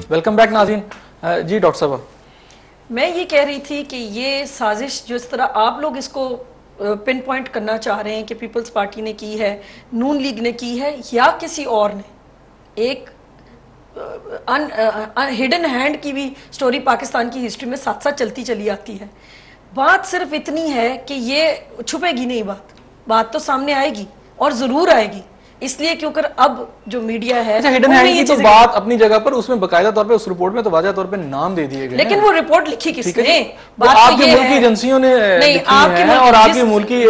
Welcome back नाज़रीन। जी doctor साहब, मैं ये कह रही थी कि ये साजिश जिस तरह आप लोग इसको पिन पॉइंट करना चाह रहे हैं कि पीपल्स पार्टी ने की है, नून लीग ने की है या किसी और ने, एक हिडन हैंड की भी स्टोरी पाकिस्तान की हिस्ट्री में साथ साथ चलती चली आती है। बात सिर्फ इतनी है कि ये छुपेगी नहीं, बात तो सामने आएगी और जरूर आएगी, इसलिए क्योंकि अब जो मीडिया है, अच्छा हिडन हैंड की तो बात अपनी जगह पर, उसमें बकायदा तौर पे उस रिपोर्ट में तो वाज़ह तौर पे नाम दे दिए गए, लेकिन वो रिपोर्ट लिखी किसने? बात आपके मुल्क की एजेंसियों ने लिखी है और आपके मुल्क की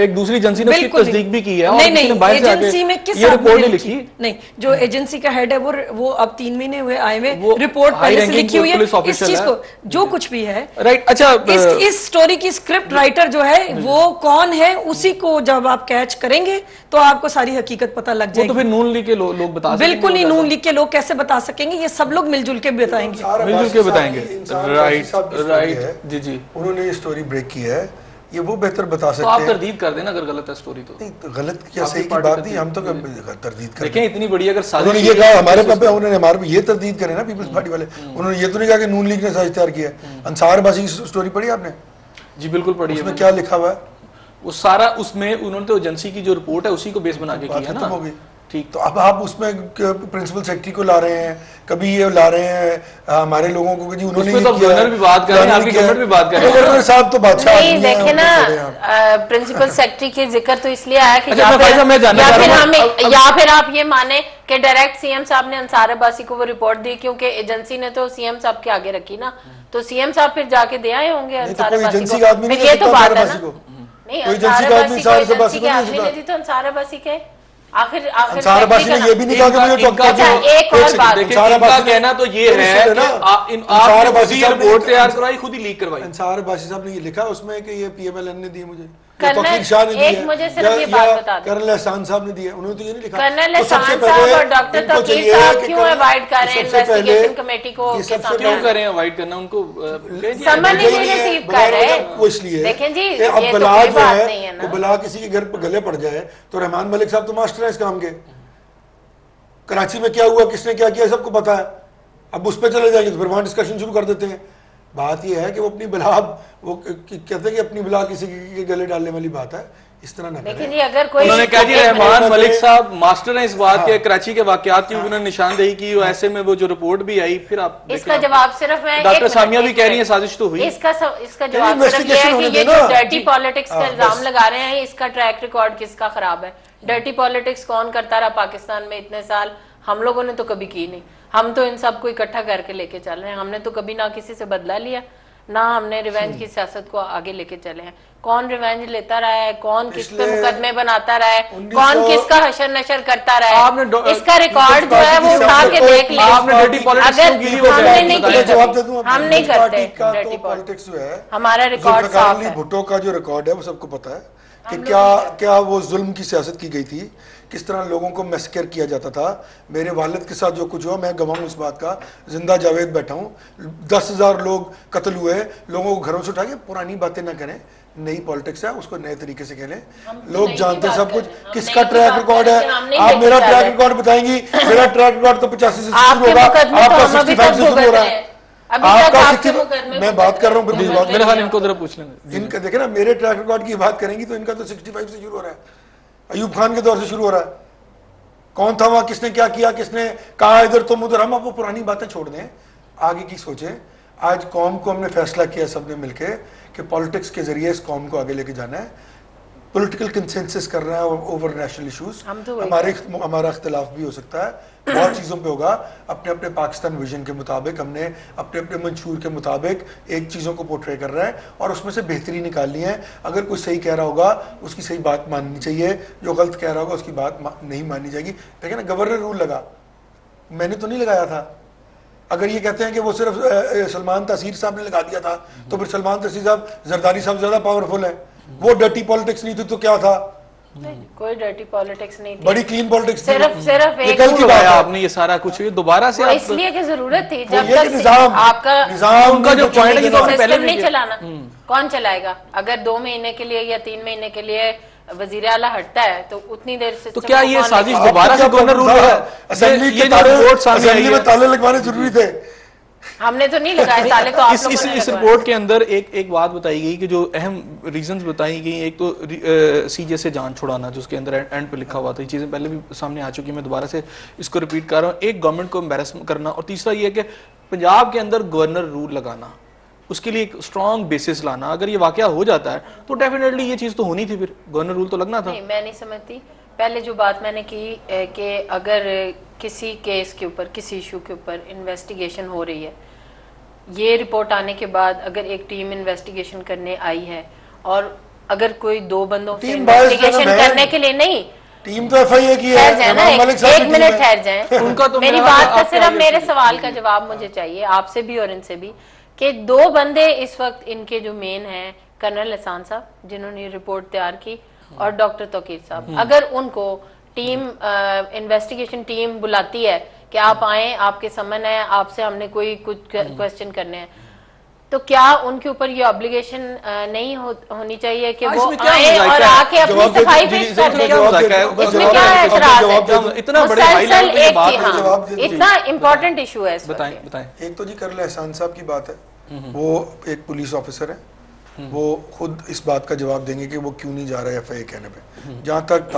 एक दूसरी एजेंसी ने उसकी तस्दीक भी की है। नहीं, एजेंसी में किस रिपोर्ट लिखी? नहीं, जो एजेंसी का हेड है वो अब 3 महीने हुए आए हुए, रिपोर्ट पहले से लिखी हुई है इस चीज को, जो कुछ भी है, राइट। अच्छा, इस स्टोरी की स्क्रिप्ट राइटर जो है वो कौन है, उसी को जब आप कैच करेंगे तो आपको सारी हकीकत पता लग जाएगी। नून लीग के लोग बता सकेंगे? बिल्कुल नहीं, नून लीग के लोग कैसे बता सकेंगे? ये सब लोग मिलजुल के बताएंगे, मिलजुल के बताएंगे। राइट जी जी, उन्होंने ये स्टोरी ब्रेक की है, ये वो बेहतर बता सकते हैं। तो आप तरदीद कर देना अगर गलत है स्टोरी तो। नहीं, गलत क्या सही की बात नहीं, हम तो तरदीद कर। देखें इतनी बड़ी अगर साजिश, उन्होंने ये कहा हमारे पे, उन्होंने हमारे पे ये तरदीद करे ना पीपल्स पार्टी वाले, उन्होंने ये तो नहीं कहा कि नून लीग ने साजिश तैयार किया है। अंसार बासी की स्टोरी पढ़ी आपने? जी बिल्कुल पढ़ी है। उसमें क्या लिखा हुआ है? वो सारा उसमें उन्होंने तो एजेंसी की जो रिपोर्ट है उसी को बेस बना के किया है ना। ठीक, तो अब आप उसमें प्रिंसिपल सेक्रेटरी को ला रहे हैं, कभी ये ला रहे हैं हमारे लोगों को, जी उन्होंने तो गवर्नर भी बात कर रहे हैं, आपकी गवर्नर भी बात कर रहे हैं। गवर्नर साहब तो बादशाह नहीं, देखे ना प्रिंसिपल सेक्रेटरी के जिक्र तो इसलिए आया कि या फिर आप ये माने कि डायरेक्ट सीएम साहब ने अंसार अब्बासी को वो रिपोर्ट दी, क्योंकि एजेंसी ने तो सीएम साहब के आगे रखी ना, तो सीएम साहब फिर जाके दे आए होंगे अंसार अब्बासी को। फिर ये तो बात है ना, नहीं अंसार अब्बासी को एजेंसी के आदमी ने दी तो अंसार अब्बासी के आखिर अंसार अब्बासी ने ये भी नहीं कहा कि मुझे एक और बात, अंसार अब्बासी कहना तो ये है ना, अंसार अब्बासी रिपोर्ट तैयार करवाई, खुद ही लीक करवाई। अंसार अब्बासी साहब ने ये लिखा उसमें कि ये पीएमएलएन ने दी मुझे, मुझे सिर्फ ये बात बता दो, कर्नल एहसान साहब ने दिया, उन्होंने तो ये नहीं लिखा। कर्नल एहसान साहब और डॉक्टर तौकीर साहब क्यों अवॉइड कर रहे हैं इन्वेस्टिगेशन कमेटी को? क्यों कर रहे हैं अवॉइड करना? उनको समझ नहीं रिसीव कर रहे, वो इसलिए देखें जी, अब बला जो है वो बला किसी के घर गले पड़ जाए तो रहमान मलिक साहब तो मास्टर है इस काम के। कराची में क्या हुआ, किसने क्या किया, सबको पता है। अब उस पर चले जाएंगे तो फिर वहां डिस्कशन शुरू कर देते हैं। बात यह है कि वो अपनी बला, वो कहते हैं कि अपनी बला किसी के गले डालने वाली बात है, इस तरह ना लेकिन अगर कोई उन्होंने कहा जी रहमान मलिक साहब मास्टर हैं इस बात के, कराची के वाकयात की उन्होंने निशानदेही की, ऐसे में वो जो रिपोर्ट भी आई, फिर आप इसका जवाब सिर्फ मैं, डॉक्टर सामिया भी कह रही है साजिश तो हुई। इसका जवाब सिर्फ ये है कि ये जो डर्टी पॉलिटिक्स का इल्जाम लगा रहे हैं, इसका ट्रैक रिकॉर्ड किसका खराब है? डर्टी पॉलिटिक्स कौन करता रहा पाकिस्तान में इतने साल? हम लोगों ने तो कभी की नहीं, हम तो इन सबको इकट्ठा करके लेके चल रहे हैं। हमने तो कभी ना किसी से बदला लिया, ना हमने रिवेंज की सियासत को आगे लेके चले हैं। कौन रिवेंज लेता रहा है, कौन किस पे मुकदमे बनाता रहा है, कौन किसका हशर नशर करता रहा है, इसका रिकॉर्ड जो है वो उठा के देख ले। हम नहीं करते डर्टी पॉलिटिक्स, जो है हमारा रिकॉर्ड साफ है। भुट्टो का जो रिकॉर्ड है वो सबको पता है कि क्या वो जुल्म की सियासत की गई थी, किस तरह लोगों को मैसेकर किया जाता था। मेरे वालिद के साथ जो कुछ हुआ, मैं गवाह हूँ इस बात का, जिंदा जावेद बैठा हूँ। 10,000 लोग कत्ल हुए, लोगों को घरों से उठा के। पुरानी बातें ना करें, नई पॉलिटिक्स है, उसको नए तरीके से खेलें। लोग जानते हैं सब कुछ, किसका ट्रैक रिकॉर्ड है। आप मेरा ट्रैक रिकॉर्ड बताएंगी, मेरा ट्रैक रिकॉर्ड तो 85 से शुरू होगा, आपका 65 से शुरू हो रहा है। मैं बात कर रहा हूँ, मेरे ख्याल इनको जरा पूछ लेंगे। इनका देखे ना, मेरे ट्रैक रिकॉर्ड की बात करेंगी तो इनका तो 65 से शुरू हो रहा है, अयूब खान के दौर से शुरू हो रहा है। कौन था वहां, किसने क्या किया, किसने कहा इधर तुम उधर। हम अब वो पुरानी बातें छोड़ दें, आगे की सोचें। आज कौम को हमने फैसला किया सबने मिलकर कि पॉलिटिक्स के जरिए इस कौम को आगे लेके जाना है। पॉलिटिकल कंसेंसस कर रहे हैं ओवर नेशनल इश्यूज। हमारा इख्तिलाफ भी हो सकता है, बहुत चीज़ों पे होगा। अपने अपने पाकिस्तान विजन के मुताबिक, हमने अपने अपने मंशूर के मुताबिक एक चीज़ों को पोर्ट्रे कर रहे हैं और उसमें से बेहतरी निकालनी है। अगर कोई सही कह रहा होगा उसकी सही बात माननी चाहिए, जो गलत कह रहा होगा उसकी बात नहीं माननी जाएगी। देखिए ना, गवर्नर रूल लगा, मैंने तो नहीं लगाया था। अगर ये कहते हैं कि वो सिर्फ सलमान तसीर साहब ने लगा दिया था, तो फिर सलमान तसीर साहब, जरदारी साहब ज़्यादा पावरफुल है। वो डर्टी पॉलिटिक्स नहीं थी तो क्या था? कोई डर्टी पॉलिटिक्स नहीं थी, बड़ी क्लीन पॉलिटिक्स। सिर्फ एक आपने ये सारा कुछ दोबारा से इसलिए की जरूरत थी, जब तक आपका निजाम उनका जो पॉइंट है कि सिस्टम नहीं चलाना, कौन चलाएगा? अगर 2 महीने के लिए या 3 महीने के लिए वजीर आला हटता है तो उतनी देर से तो क्या ये साजिश दोबारा से गवर्नर रूल है? असेंबली में ताले लगवाने जरूरी थे, हमने तो नहीं लगाए ताले, तो आप लोगों ने इस रिपोर्ट के अंदर एक बात बताई गई कि जो अहम रीजंस बताई गई, एक तो सीजे से जान छुड़ाना, जो उसके अंदर एंड पे लिखा हुआ था, ये चीजें पहले भी सामने आ चुकी, मैं दोबारा से इसको रिपीट कर रहा हूँ। एक, गवर्नमेंट को एम्बेरस करना, और तीसरा ये कि पंजाब के अंदर गवर्नर रूल लगाना, उसके लिए एक स्ट्रॉन्ग बेसिस लाना। अगर ये वाकया हो जाता है तो डेफिनेटली ये चीज तो होनी थी, फिर गवर्नर रूल तो लगना था। नहीं, मैं नहीं समझती। पहले जो बात मैंने की कि अगर किसी केस के ऊपर, किसी इशू के ऊपर इन्वेस्टिगेशन हो रही है, ये रिपोर्ट आने के बाद अगर एक टीम इन्वेस्टिगेशन करने आई है और अगर कोई 2 बंदों से इन्वेस्टिगेशन करने के लिए, नहीं टीम तो एफआईए की है, एक मिनट ठहर जाए, उनका तो मेरी बात का सिर्फ मेरे सवाल का जवाब मुझे चाहिए, आपसे भी और इनसे भी, कि 2 बंदे इस वक्त इनके जो मेन हैं, कर्नल एहसान साहब जिन्होंने रिपोर्ट तैयार की और डॉक्टर तौकीर साहब, अगर उनको टीम इन्वेस्टिगेशन टीम बुलाती है कि आप आए, आपके समन है, आपसे हमने कोई कुछ क्वेश्चन करने हैं, तो क्या उनके ऊपर ये ऑब्लिगेशन नहीं होनी चाहिए कि वो आए और आके अपनी सफाई पेश कर दें? इसमें क्या एतराज है? इतना बड़े हाई लेवल पे बात है, हाँ, इतना इम्पोर्टेंट इशू है। बताएं। एक तो जी कर्नल एहसान साहब की बात है, वो एक पुलिस ऑफिसर है, वो खुद इस बात का जवाब देंगे कि वो क्यों नहीं जा रहा है एफआईए कहने पे। जहां तक